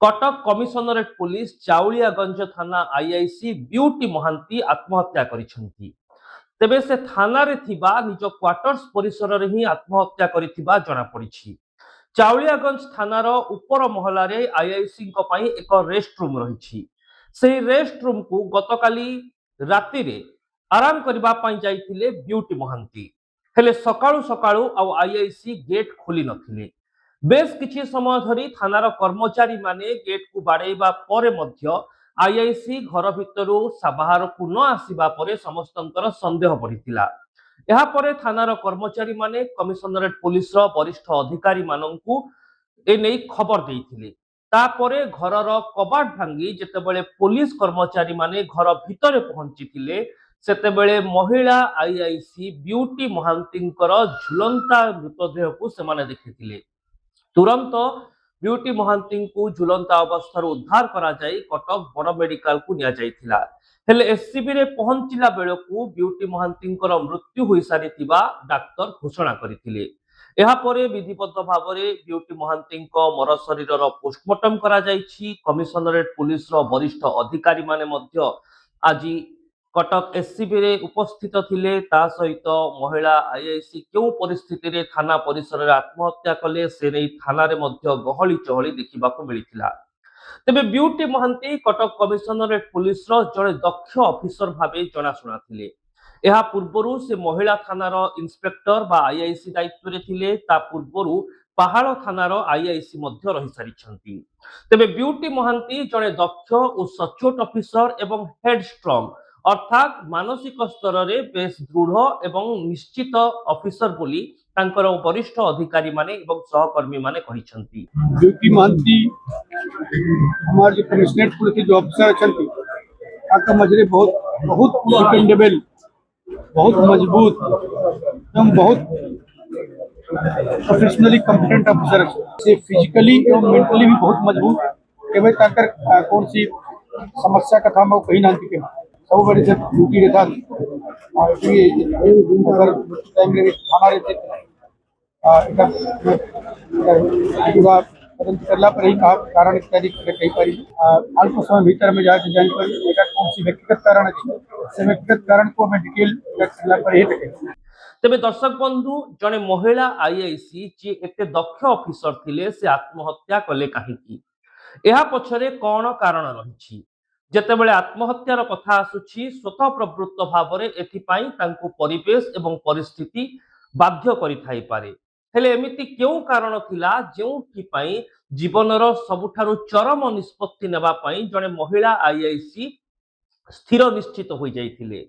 Cuttack commissionerate police चाउलियागंज थाना IIC beauty Mahanti आत्महत्या करिसेंती। तेबे से थाना रे थिबा निज क्वार्टर्स परिसर रे ही आत्महत्या करिथिबा जणा पड़िछि। चाउलियागंज थानार उपर महलारे आईआईसी को पई एक रेस्ट रूम रहिछि। सेही रेस्ट रूम को गतकाली राति रे आराम करबा पई जाइथिले ब्यूटी महांती। हेले सकाळु सकाळु आईआईसी गेट खोली नथिले। बेस किछि समय धरी थानार कर्मचारी माने गेट को बाड़ेबा परे मध्य आईआईसी घर भितरु बाहर को न आसीबा परे समस्तंकर संदेह बढ़िथिला। ଏହା ପରେ थानार कर्मचारी माने कमिशनरेट पुलिस रो वरिष्ठ अधिकारी माननकु ए नै खबर देइथिले। तापरे घरर कबाट भांगी जेतेबेले पुलिस कर्मचारी माने घर भितरे पहुंचीथिले सेतेबेले महिला आईआईसी ब्यूटी महांतींकर झुलंता मृतदेह को सेमाने देखिथिले। तुरंत ब्यूटी महांती को झुलंता अवस्था उद्धार करा जाई कटक बड़ मेडिकल को निया जाइथिला। हेले एससीबी रे पहुंचिला बेलकु ब्यूटी महांतींकर मृत्यु होई सारिथिबा डाक्टर घोषणा करथिले। एहा परे विधिबद्ध भावरे ब्यूटी महांतींक मर शरीरर पोस्टमार्टम करा जाइछि। कमिशनरेट पुलिस रो वरिष्ठ अधिकारी माने मध्य आजि कटक एससीबी रे उपस्थित थिले। ता सहित महिला आईआईसी क्यों परिस्थिति रे थाना परिसर रे आत्महत्या कले से नै थाना रे मध्य गहली चहली देखिबाकू मिलिथिला। तेबे ब्यूटी महांती कटक कमिशनरेट पुलिस रो जड़े दक्ष ऑफिसर भाबे जनाशुना थिले। एहा पूर्वरु से महिला थानार इंस्पेक्टर बा आईआईसी दायित्व रे थिले। ता पूर्वरु पहाड़ थानार आईआईसी मध्य रही सारिछंती। तेबे ब्यूटी महांती जड़े दक्ष और सचोट ऑफिसर एवं हेड स्ट्रॉन्ग अर्थात मानसिक स्तर रे बेस दृढ़ एवं निश्चित ऑफिसर बोली तांकर वरिष्ठ अधिकारी माने एवं सहकर्मी माने कहिसंती। ब्यूटी महांती हमारे जो कमिश्नरेट पुलिस के जो ऑफिसर अछंती ताका मजरे बहुत बहुत डिपेंडेबल, बहुत मजबूत एवं बहुत प्रोफेशनली कॉम्पिटेंट ऑफिसर से फिजिकली एवं मेंटली भी बहुत मजबूत एवं ताकर कौन सी समस्या का था मैं कहीं ना के सब बड़ी से ड्यूटी रहता अगर टाइम रे थाना रहते तदंत करला पर ही कारण इत्यादि कही पारी अल्प समय भीतर में जाके जानकारी कौन सी व्यक्तिगत कारण अच्छी से व्यक्तिगत कारण को हमें डिटेल करला पर ही तक। तेबे दर्शक बंधु जने महिला आईआईसी जी एते दक्ष ऑफिसर थिले से आत्महत्या कले काहेकि एहा पछरे कोन कारण रहिछि। जेतेबेले आत्महत्यार कथा आसुछि स्वतः प्रवृत्त भावरे एथिपाई तांको परिवेश एवं परिस्थिति बाध्य करि थाई पारे। हेले एमिति केउ कारण थिला जेउथि पाई जीवनर सबुठारु चरम निष्पत्ति नेबा पाई जने महिला आईआईसी स्थिर निश्चित होई जाइथिले।